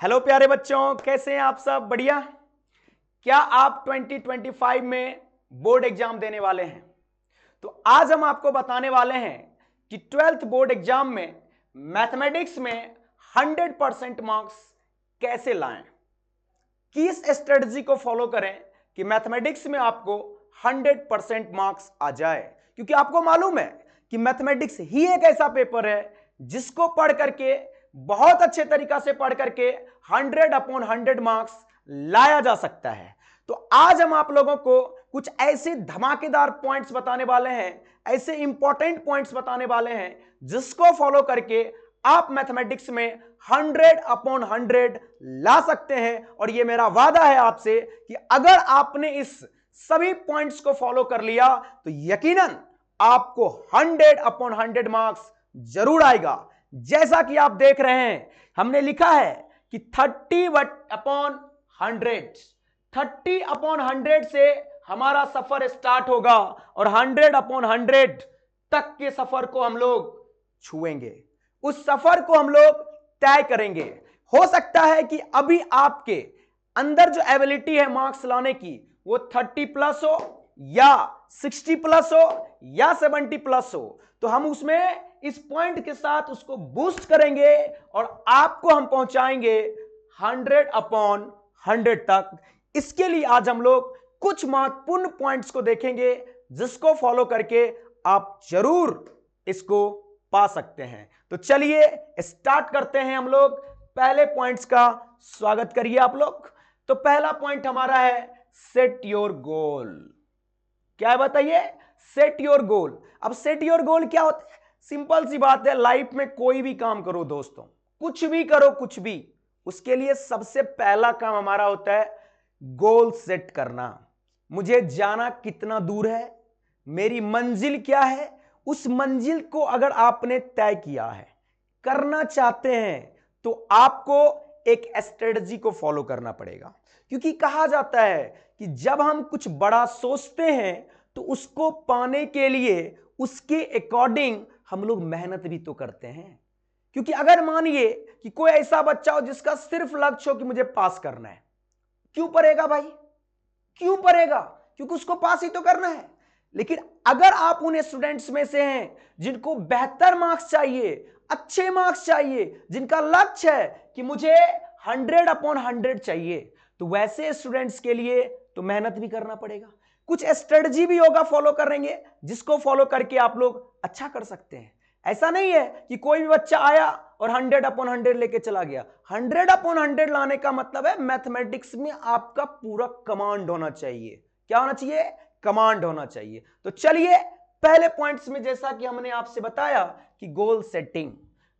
Hello प्यारे बच्चों, कैसे हैं आप सब? बढ़िया। क्या आप 2025 में बोर्ड एग्जाम देने वाले हैं? तो आज हम आपको बताने वाले हैं कि 12th बोर्ड एग्जाम में मैथमेटिक्स में 100% मार्क्स कैसे लाएं, किस स्ट्रेटजी को फॉलो करें कि मैथमेटिक्स में आपको 100% मार्क्स आ जाए। क्योंकि आपको मालूम है कि मैथमेटिक्स ही एक ऐसा पेपर है जिसको पढ़ करके, बहुत अच्छे तरीका से पढ़ करके 100/100 मार्क्स लाया जा सकता है। तो आज हम आप लोगों को कुछ ऐसे धमाकेदार पॉइंट्स बताने वाले हैं, ऐसे इंपॉर्टेंट पॉइंट्स बताने वाले हैं जिसको फॉलो करके आप मैथमेटिक्स में 100/100 ला सकते हैं। और यह मेरा वादा है आपसे कि अगर आपने इस सभी पॉइंट्स को फॉलो कर लिया तो यकीनन आपको 100/100 मार्क्स जरूर आएगा। जैसा कि आप देख रहे हैं, हमने लिखा है कि 30/100 से हमारा सफर स्टार्ट होगा और 100/100 तक के सफर को हम लोग छुएंगे, उस सफर को हम लोग तय करेंगे। हो सकता है कि अभी आपके अंदर जो एबिलिटी है मार्क्स लाने की वो 30+ हो या 60+ हो या 70+ हो, तो हम उसमें इस पॉइंट के साथ उसको बूस्ट करेंगे और आपको हम पहुंचाएंगे 100/100 तक। इसके लिए आज हम लोग कुछ महत्वपूर्ण पॉइंट्स को देखेंगे जिसको फॉलो करके आप जरूर इसको पा सकते हैं। तो चलिए स्टार्ट करते हैं हम लोग। पहले पॉइंट्स का स्वागत करिए आप लोग। तो पहला पॉइंट हमारा है सेट योर गोल। क्या है बताइए? Set your goal. अब सेट योर गोल क्या होता है? सिंपल सी बात है, लाइफ में कोई भी काम करो दोस्तों, कुछ भी करो, कुछ भी, उसके लिए सबसे पहला काम हमारा होता है गोल सेट करना। मुझे जाना कितना दूर है, मेरी मंजिल क्या है, उस मंजिल को अगर आपने तय किया है, करना चाहते हैं, तो आपको एक स्ट्रेटजी को फॉलो करना पड़ेगा। क्योंकि कहा जाता है कि जब हम कुछ बड़ा सोचते हैं तो उसको पाने के लिए उसके अकॉर्डिंग हम लोग मेहनत भी तो करते हैं। क्योंकि अगर मानिए कि कोई ऐसा बच्चा हो जिसका सिर्फ लक्ष्य हो कि मुझे पास करना है, क्यों पढ़ेगा भाई? क्यों पढ़ेगा? क्योंकि उसको पास ही तो करना है। लेकिन अगर आप उन स्टूडेंट्स में से हैं जिनको बेहतर मार्क्स चाहिए, अच्छे मार्क्स चाहिए, जिनका लक्ष्य है कि मुझे 100/100 चाहिए, तो वैसे स्टूडेंट्स के लिए तो मेहनत भी करना पड़ेगा। कुछ स्ट्रेटजी भी होगा फॉलो करेंगे जिसको फॉलो करके आप लोग अच्छा कर सकते हैं। ऐसा नहीं है कि कोई भी बच्चा आया और 100/100 लेके चला गया। 100/100 लाने का मतलब है मैथमेटिक्स में आपका पूरा कमांड होना चाहिए। क्या होना चाहिए? कमांड होना चाहिए। तो चलिए पहले पॉइंट्स में, जैसा कि हमने आपसे बताया कि गोल सेटिंग।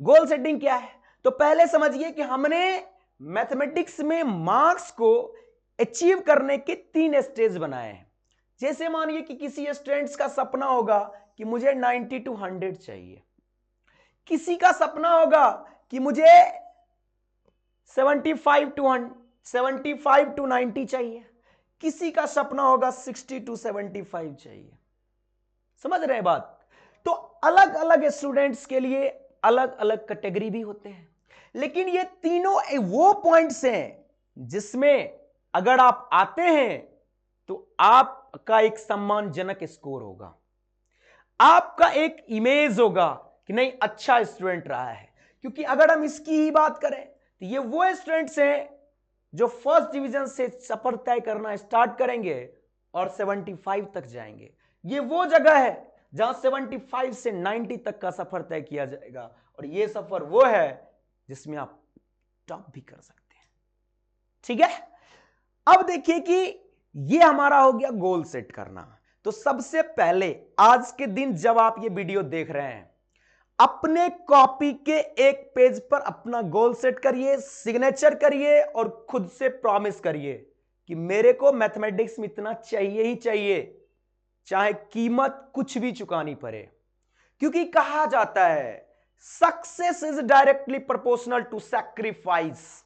गोल सेटिंग क्या है? तो पहले समझिए कि हमने मैथमेटिक्स में मार्क्स को अचीव करने के 3 स्टेज बनाए हैं। जैसे मानिए कि किसी स्टूडेंट्स का सपना होगा कि मुझे 90-100 चाहिए, किसी का सपना होगा कि मुझे 75-90 चाहिए, किसी का सपना होगा 60-75 चाहिए। समझ रहे हैं बात? तो अलग अलग स्टूडेंट्स के लिए अलग अलग कैटेगरी भी होते हैं। लेकिन ये तीनों वो पॉइंट्स हैं जिसमें अगर आप आते हैं तो आपका एक सम्मानजनक स्कोर होगा, आपका एक इमेज होगा कि नहीं, अच्छा स्टूडेंट रहा है। क्योंकि अगर हम इसकी ही बात करें तो ये वो स्टूडेंट्स हैं जो फर्स्ट डिवीजन से सफर तय करना स्टार्ट करेंगे और 75 तक जाएंगे। ये वो जगह है जहां 75 से 90 तक का सफर तय किया जाएगा, और ये सफर वो है जिसमें आप टॉप भी कर सकते हैं। ठीक है? अब देखिए कि ये हमारा हो गया गोल सेट करना। तो सबसे पहले आज के दिन जब आप ये वीडियो देख रहे हैं, अपने कॉपी के एक पेज पर अपना गोल सेट करिए, सिग्नेचर करिए और खुद से प्रॉमिस करिए कि मेरे को मैथमेटिक्स में इतना चाहिए ही चाहिए, चाहे कीमत कुछ भी चुकानी पड़े। क्योंकि कहा जाता है success is directly proportional to sacrifice.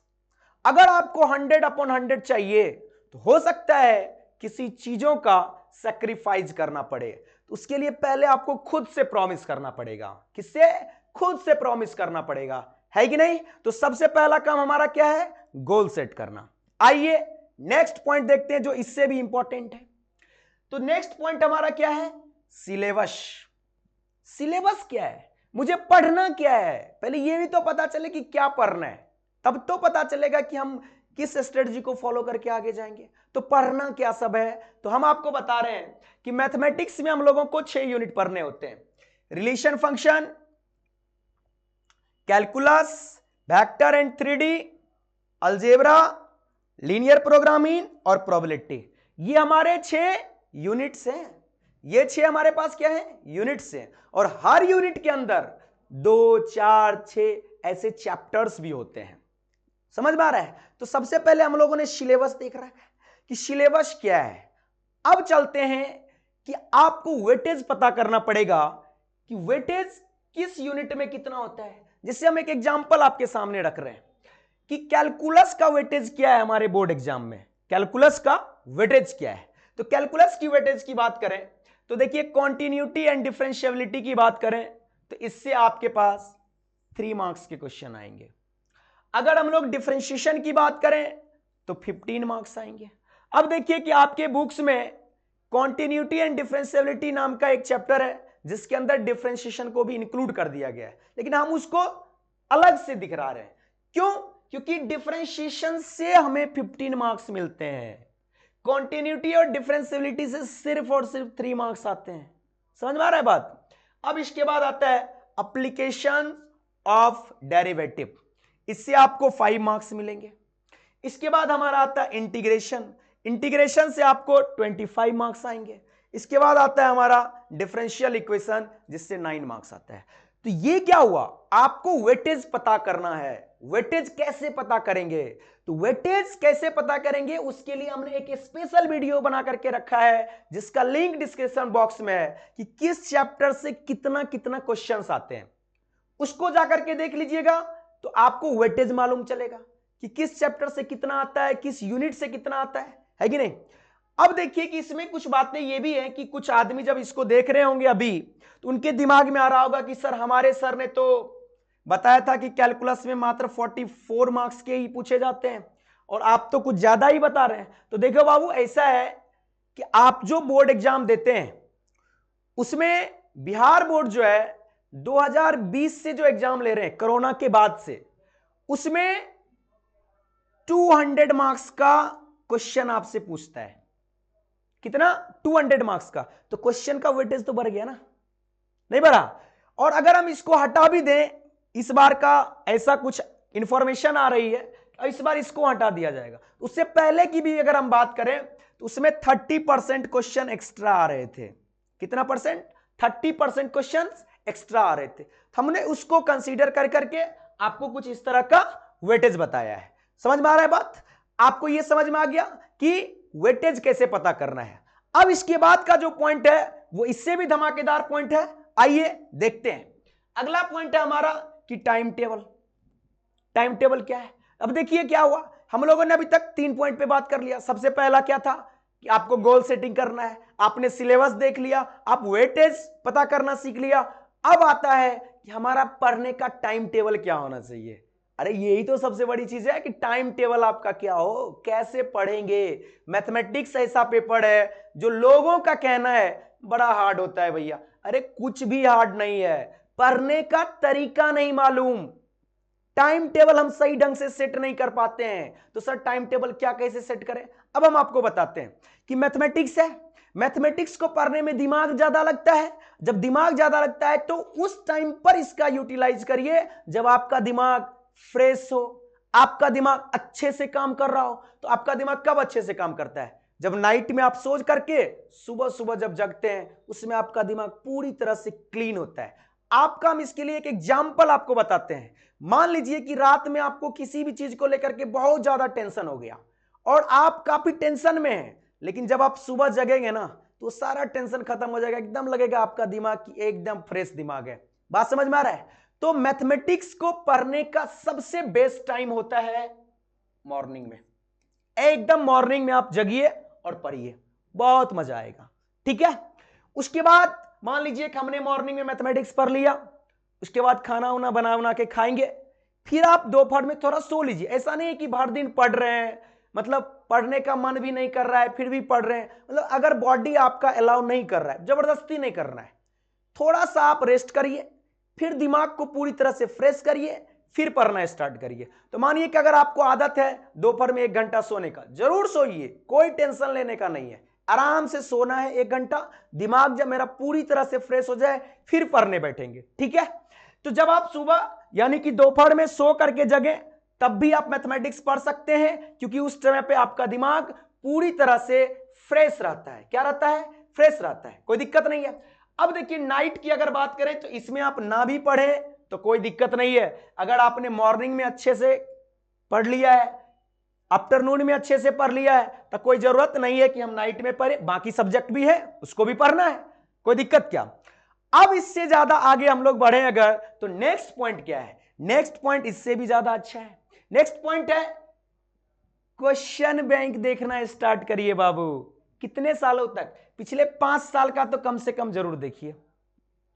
अगर आपको 100/100 चाहिए तो हो सकता है किसी चीजों का सैक्रिफाइस करना पड़े। तो उसके लिए पहले आपको खुद से प्रॉमिस करना पड़ेगा। किससे? खुद से प्रॉमिस करना पड़ेगा, है कि नहीं? तो सबसे पहला काम हमारा क्या है? गोल सेट करना। आइए नेक्स्ट पॉइंट देखते हैं जो इससे भी इंपॉर्टेंट है। तो नेक्स्ट पॉइंट हमारा क्या है? सिलेबस। सिलेबस क्या है? मुझे पढ़ना क्या है? पहले ये भी तो पता चले कि क्या पढ़ना है, तब तो पता चलेगा कि हम किस स्ट्रेटजी को फॉलो करके आगे जाएंगे। तो पढ़ना क्या सब है? तो हम आपको बता रहे हैं कि मैथमेटिक्स में हम लोगों को 6 यूनिट पढ़ने होते हैं। Relation function, calculus, vector and 3D, algebra, linear programming और प्रोबेबिलिटी। ये हमारे 6 यूनिट्स हैं। ये 6 हमारे पास क्या है? यूनिट्स हैं। और हर यूनिट के अंदर 2, 4, 6 ऐसे चैप्टर्स भी होते हैं। समझ में आ रहा है? तो सबसे पहले हम लोगों ने सिलेबस देख रखा है कि सिलेबस क्या है। अब चलते हैं कि आपको वेटेज पता करना पड़ेगा कि वेटेज किस यूनिट में कितना होता है। जिससे हम एक एग्जांपल आपके सामने रख रहे हैं कि कैलकुलस का वेटेज क्या है हमारे बोर्ड एग्जाम में। कैलकुलस का वेटेज क्या है? तो कैलकुलस की वेटेज की बात करें तो देखिए, कॉन्टिन्यूटी एंड डिफरेंशिएबिलिटी की बात करें तो इससे आपके पास 3 मार्क्स के क्वेश्चन आएंगे। अगर हम लोग डिफरेंशिएशन की बात करें तो 15 मार्क्स आएंगे। अब देखिए कि आपके बुक्स में कॉन्टिन्यूटी एंड डिफरेंशिएबिलिटी नाम का एक चैप्टर है जिसके अंदर डिफरेंशिएशन को भी इंक्लूड कर दिया गया है, लेकिन हम उसको अलग से दिखा रहे हैं। क्यों? क्योंकि डिफरेंशिएशन से हमें 15 मार्क्स मिलते हैं, कॉन्टिन्यूटी और डिफरेंशिएबिलिटी से सिर्फ और सिर्फ 3 मार्क्स आते हैं। समझ में आ रहा है बात? अब इसके बाद आता है एप्लीकेशन ऑफ डेरिवेटिव, इससे आपको 5 मार्क्स मिलेंगे। इसके बाद हमारा आता है इंटीग्रेशन, इंटीग्रेशन से आपको 25 मार्क्स आएंगे। इसके बाद आता है हमारा डिफरेंशियल इक्वेशन जिससे 9 मार्क्स आता है। तो ये क्या हुआ? आपको वेटेज पता करना है। वेटेज कैसे पता करेंगे? तो वेटेज कैसे पता करेंगे उसके लिए हमने एक स्पेशल वीडियो बना करके रखा है जिसका लिंक डिस्क्रिप्शन बॉक्स में है कि किस चैप्टर से कितना कितना क्वेश्चंस आते हैं। उसको जाकर के देख लीजिएगा तो आपको वेटेज मालूम चलेगा कि किस चैप्टर से कितना आता है, किस यूनिट से कितना आता है कि नहीं। अब देखिए कि इसमें कुछ बातें ये भी हैं कि कुछ आदमी जब इसको देख रहे होंगे अभी तो उनके दिमाग में आ रहा होगा कि सर हमारे सर ने तो बताया था कि कैलकुलस में मात्र 44 मार्क्स के ही पूछे जाते हैं और आप तो कुछ ज्यादा ही बता रहे हैं। तो देखो बाबू, ऐसा है कि आप जो बोर्ड एग्जाम देते हैं उसमें बिहार बोर्ड जो है 2020 से जो एग्जाम ले रहे हैं कोरोना के बाद से, उसमें 200 मार्क्स का क्वेश्चन आपसे पूछता है। कितना? 200 मार्क्स का। तो क्वेश्चन का वेटेज तो बढ़ गया ना? नहीं बढ़ा। और अगर हम इसको हटा भी दें, इस बार का ऐसा कुछ इंफॉर्मेशन आ रही है, इस बार इसको हटा दिया जाएगा। उससे पहले की भी अगर हम बात करें तो उसमें 30% क्वेश्चन एक्स्ट्रा आ रहे थे। कितना परसेंट? 30% क्वेश्चन एक्स्ट्रा आ रहे थे। हमने उसको कंसीडर कर करके आपको कुछ इस तरह का वेटेज बताया है। समझ में आ रहा है बात? आपको यह समझ में आ गया कि वेटेज कैसे पता करना है। अब इसके बाद का जो पॉइंट है वो इससे भी धमाकेदार पॉइंट है। आइए देखते हैं। अगला पॉइंट है हमारा कि टाइम टेबल। टाइम टेबल क्या है? अब देखिए क्या हुआ, हम लोगों ने अभी तक 3 पॉइंट पे बात कर लिया। सबसे पहला क्या था कि आपको गोल सेटिंग करना है, आपने सिलेबस देख लिया, आप वेटेज पता करना सीख लिया। अब आता है कि हमारा पढ़ने का टाइम टेबल क्या होना चाहिए। अरे यही तो सबसे बड़ी चीज है कि टाइम टेबल आपका क्या हो, कैसे पढ़ेंगे। मैथमेटिक्स ऐसा पेपर है जो लोगों का कहना है बड़ा हार्ड होता है। भैया अरे कुछ भी हार्ड नहीं है, पढ़ने का तरीका नहीं मालूम, टाइम टेबल हम सही ढंग से सेट नहीं कर पाते हैं। तो सर टाइम टेबल क्या, कैसे सेट करें? अब हम आपको बताते हैं कि मैथमेटिक्स है, मैथमेटिक्स को पढ़ने में दिमाग ज्यादा लगता है। जब दिमाग ज्यादा लगता है तो उस टाइम पर इसका यूटिलाइज करिए जब आपका दिमाग फ्रेश हो, आपका दिमाग अच्छे से काम कर रहा हो। तो आपका दिमाग कब अच्छे से काम करता है? जब नाइट में आप सोच करके सुबह सुबह जब जगते हैं, उसमें आपका दिमाग पूरी तरह से क्लीन होता है। आपका हम इसके लिए एक एग्जाम्पल आपको बताते हैं। मान लीजिए कि रात में आपको किसी भी चीज को लेकर के बहुत ज्यादा टेंशन हो गया और आप काफी टेंशन में हैं, लेकिन जब आप सुबह जगेंगे ना तो सारा टेंशन खत्म हो जाएगा, एकदम लगेगा आपका दिमाग की एकदम फ्रेश दिमाग है। बात समझ में आ रहा है? तो मैथमेटिक्स को पढ़ने का सबसे बेस्ट टाइम होता है मॉर्निंग में। एकदम मॉर्निंग में आप जगिए और पढ़िए, बहुत मजा आएगा। ठीक है? उसके बाद मान लीजिए कि हमने मॉर्निंग में मैथमेटिक्स पढ़ लिया, उसके बाद खाना वाना बना के खाएंगे, फिर आप दोपहर में थोड़ा सो लीजिए। ऐसा नहीं है कि भर दिन पढ़ रहे हैं, मतलब पढ़ने का मन भी नहीं कर रहा है फिर भी पढ़ रहे हैं, मतलब अगर बॉडी आपका अलाउ नहीं कर रहा है, जबरदस्ती नहीं करना है, थोड़ा सा आप रेस्ट करिए, फिर दिमाग को पूरी तरह से फ्रेश करिए, फिर पढ़ना स्टार्ट करिए। तो मानिए कि अगर आपको आदत है दोपहर में 1 घंटा सोने का, जरूर सोइए, कोई टेंशन लेने का नहीं है, आराम से सोना है 1 घंटा, दिमाग जब मेरा पूरी तरह से फ्रेश हो जाए फिर पढ़ने बैठेंगे, ठीक है। तो जब आप सुबह यानी कि दोपहर में सो करके जगें तब भी आप मैथमेटिक्स पढ़ सकते हैं, क्योंकि उस समय पे आपका दिमाग पूरी तरह से फ्रेश रहता है। क्या रहता है? फ्रेश रहता है, कोई दिक्कत नहीं है। अब देखिए नाइट की अगर बात करें तो इसमें आप ना भी पढ़े तो कोई दिक्कत नहीं है। अगर आपने मॉर्निंग में अच्छे से पढ़ लिया है, आफ्टरनून में अच्छे से पढ़ लिया है, तो कोई जरूरत नहीं है कि हम नाइट में पढ़े, बाकी सब्जेक्ट भी है उसको भी पढ़ना है, कोई दिक्कत क्या। अब इससे ज्यादा आगे हम लोग बढ़े अगर, तो नेक्स्ट पॉइंट क्या है? नेक्स्ट पॉइंट इससे भी ज्यादा अच्छा है। नेक्स्ट पॉइंट है क्वेश्चन बैंक देखना स्टार्ट करिए बाबू। कितने सालों तक? पिछले 5 साल का तो कम से कम जरूर देखिए,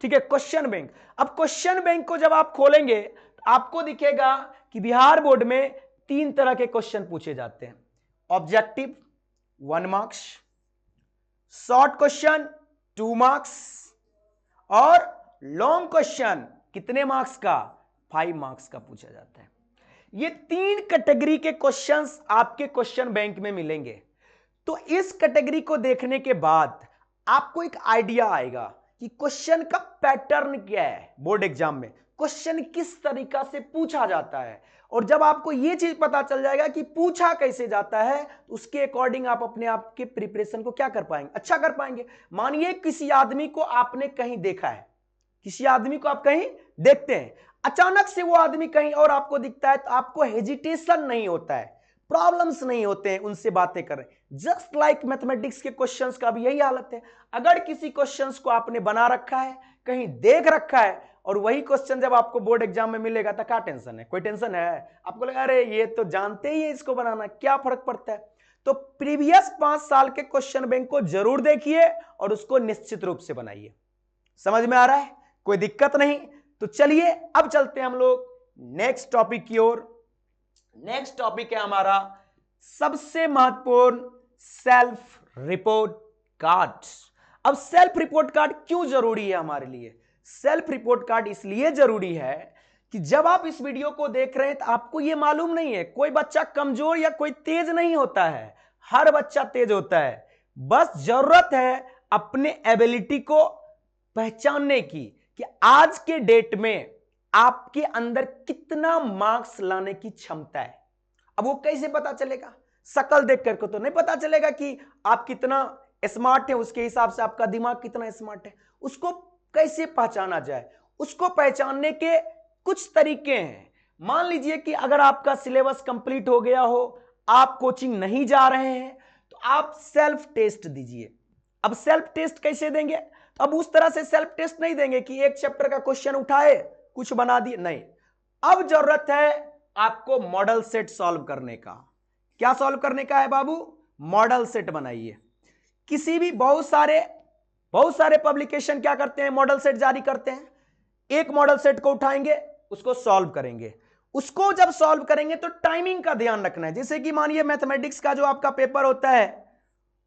ठीक है। क्वेश्चन बैंक, अब क्वेश्चन बैंक को जब आप खोलेंगे तो आपको दिखेगा कि बिहार बोर्ड में 3 तरह के क्वेश्चन पूछे जाते हैं। Objective 1 marks, short question 2 marks, और लॉन्ग क्वेश्चन कितने मार्क्स का? 5 मार्क्स का पूछा जाता है। ये 3 कैटेगरी के क्वेश्चंस आपके क्वेश्चन बैंक में मिलेंगे। तो इस कैटेगरी को देखने के बाद आपको एक आइडिया आएगा कि क्वेश्चन का पैटर्न क्या है, बोर्ड एग्जाम में क्वेश्चन किस तरीका से पूछा जाता है। और जब आपको यह चीज पता चल जाएगा कि पूछा कैसे जाता है, तो उसके अकॉर्डिंग आप अपने आप के प्रिपरेशन को क्या कर पाएंगे? अच्छा कर पाएंगे। मानिए किसी आदमी को आपने कहीं देखा है, किसी आदमी को आप कहीं देखते हैं, अचानक से वो आदमी कहीं और आपको दिखता है, तो आपको हेजिटेशन नहीं होता है, प्रॉब्लम्स नहीं होते हैं उनसे बातें करें। जस्ट लाइक मैथमेटिक्स के क्वेश्चंस का भी यही हालत है। अगर किसी क्वेश्चंस को आपने बना रखा है, कहीं देख रखा है, और वही क्वेश्चन जब आपको बोर्ड एग्जाम में मिलेगा तो क्या टेंशन है? कोई टेंशन है? आपको लगा अरे ये तो जानते ही है इसको बनाना, क्या फर्क पड़ता है। तो प्रीवियस 5 साल के क्वेश्चन बैंक को जरूर देखिए और उसको निश्चित रूप से बनाइए। समझ में आ रहा है? कोई दिक्कत नहीं। तो चलिए अब चलते हैं हम लोग नेक्स्ट टॉपिक की ओर। नेक्स्ट टॉपिक है हमारा सबसे महत्वपूर्ण, सेल्फ रिपोर्ट कार्ड। अब सेल्फ रिपोर्ट कार्ड क्यों जरूरी है हमारे लिए? सेल्फ रिपोर्ट कार्ड इसलिए जरूरी है कि जब आप इस वीडियो को देख रहे हैं तो आपको यह मालूम नहीं है, कोई बच्चा कमजोर या कोई तेज नहीं होता है, हर बच्चा तेज होता है। बस जरूरत है अपने एबिलिटी को पहचानने की कि आज के डेट में आपके अंदर कितना मार्क्स लाने की क्षमता है। अब वो कैसे पता चलेगा? शक्ल देख करके तो नहीं पता चलेगा कि आप कितना स्मार्ट है, उसके हिसाब से आपका दिमाग कितना स्मार्ट है। उसको कैसे पहचाना जाए? उसको पहचानने के कुछ तरीके हैं। मान लीजिए कि अगर आपका सिलेबस कंप्लीट हो गया हो, आप कोचिंग नहीं जा रहे हैं, तो आप सेल्फ टेस्ट दीजिए। अब सेल्फ टेस्ट कैसे देंगे? तो अब उस तरह से सेल्फ टेस्ट नहीं देंगे कि एक चैप्टर का क्वेश्चन उठाए कुछ बना दिए, नहीं। अब जरूरत है आपको मॉडल सेट सॉल्व करने का। क्या सॉल्व करने का है बाबू? मॉडल सेट बनाइए। किसी भी बहुत सारे पब्लिकेशन क्या करते हैं? मॉडल सेट जारी करते हैं। एक मॉडल सेट को उठाएंगे, उसको सॉल्व करेंगे। उसको जब सॉल्व करेंगे तो टाइमिंग का ध्यान रखना है। जैसे कि मानिए मैथमेटिक्स का जो आपका पेपर होता है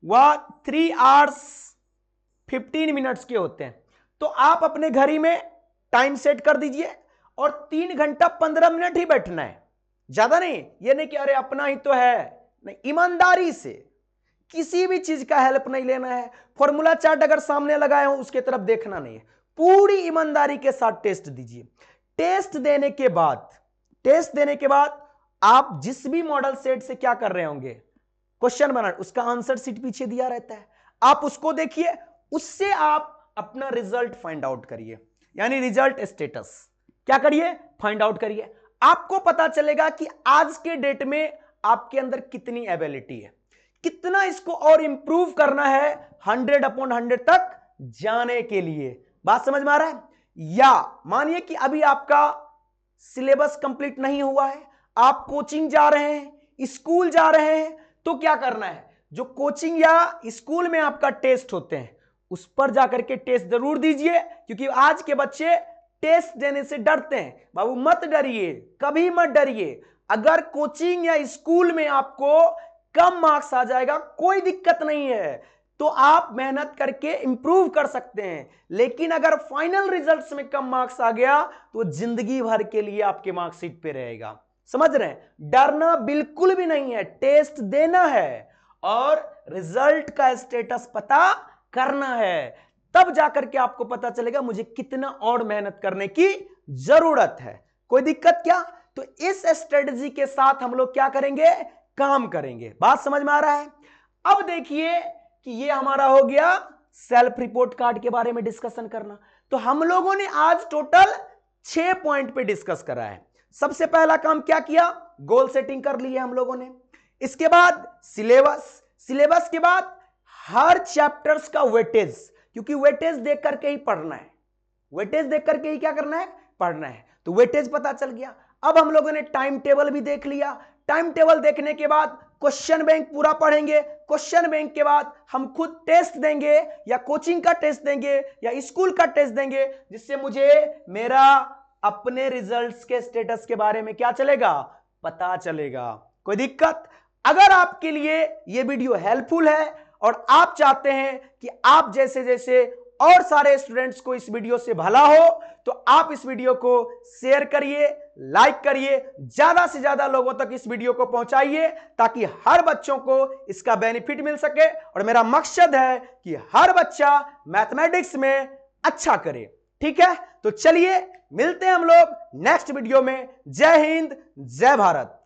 वह 3 आवर्स 15 मिनट्स के होते हैं, तो आप अपने घड़ी में टाइम सेट कर दीजिए और 3 घंटा 15 मिनट ही बैठना है, ज्यादा नहीं। ये नहीं कि अरे अपना ही तो है, नहीं, ईमानदारी से किसी भी चीज का हेल्प नहीं लेना है। फॉर्मूला चार्ट अगर सामने लगाए हो उसके तरफ देखना नहीं है, पूरी ईमानदारी के साथ टेस्ट दीजिए। टेस्ट देने के बाद आप जिस भी मॉडल सेट से क्या कर रहे होंगे, क्वेश्चन बना, उसका आंसर शीट पीछे दिया रहता है, आप उसको देखिए, उससे आप अपना रिजल्ट फाइंड आउट करिए, यानी रिजल्ट स्टेटस क्या करिए? फाइंड आउट करिए। आपको पता चलेगा कि आज के डेट में आपके अंदर कितनी एबिलिटी है, कितना इसको और इंप्रूव करना है 100/100 तक जाने के लिए। बात समझ में आ रहा है? या मानिए कि अभी आपका सिलेबस कंप्लीट नहीं हुआ है, आप कोचिंग जा रहे हैं, स्कूल जा रहे हैं, तो क्या करना है? जो कोचिंग या स्कूल में आपका टेस्ट होते हैं उस पर जाकर के टेस्ट जरूर दीजिए, क्योंकि आज के बच्चे टेस्ट देने से डरते हैं। बाबू मत डरिए, कभी मत डरिए। अगर कोचिंग या स्कूल में आपको कम मार्क्स आ जाएगा कोई दिक्कत नहीं है, तो आप मेहनत करके इंप्रूव कर सकते हैं। लेकिन अगर फाइनल रिजल्ट्स में कम मार्क्स आ गया तो जिंदगी भर के लिए आपके मार्कशीट पे रहेगा। समझ रहे हैं? डरना बिल्कुल भी नहीं है, टेस्ट देना है और रिजल्ट का स्टेटस पता करना है, तब जाकर के आपको पता चलेगा मुझे कितना और मेहनत करने की जरूरत है। कोई दिक्कत क्या? तो इस स्ट्रेटजी के साथ हम लोग क्या करेंगे? काम करेंगे। बात समझ में आ रहा है? अब देखिए कि ये हमारा हो गया सेल्फ रिपोर्ट कार्ड के बारे में डिस्कशन करना। तो हम लोगों ने आज टोटल 6 पॉइंट पे डिस्कस करा है। सबसे पहला काम क्या किया? गोल सेटिंग कर ली है हम लोगों ने। इसके बाद सिलेबस के बाद हर चैप्टर्स का वेटेज, क्योंकि वेटेज देख करके ही पढ़ना है, वेटेज देख करके ही क्या करना है? पढ़ना है। तो वेटेज पता चल गया। अब हम लोगों ने टाइम टेबल भी देख लिया। टाइम टेबल देखने के बाद क्वेश्चन बैंक पूरा पढ़ेंगे। क्वेश्चन बैंक के बाद हम खुद टेस्ट देंगे या कोचिंग का टेस्ट देंगे या स्कूल का टेस्ट देंगे, जिससे मुझे मेरा अपने रिजल्ट्स के स्टेटस के बारे में क्या चलेगा? पता चलेगा। कोई दिक्कत? अगर आपके लिए यह वीडियो हेल्पफुल है और आप चाहते हैं कि आप जैसे जैसे और सारे स्टूडेंट्स को इस वीडियो से भला हो, तो आप इस वीडियो को शेयर करिए, लाइक करिए, ज्यादा से ज्यादा लोगों तक इस वीडियो को पहुंचाइए, ताकि हर बच्चों को इसका बेनिफिट मिल सके। और मेरा मकसद है कि हर बच्चा मैथमेटिक्स में अच्छा करे। ठीक है? तो चलिए मिलते हैं हम लोग नेक्स्ट वीडियो में। जय हिंद, जय भारत।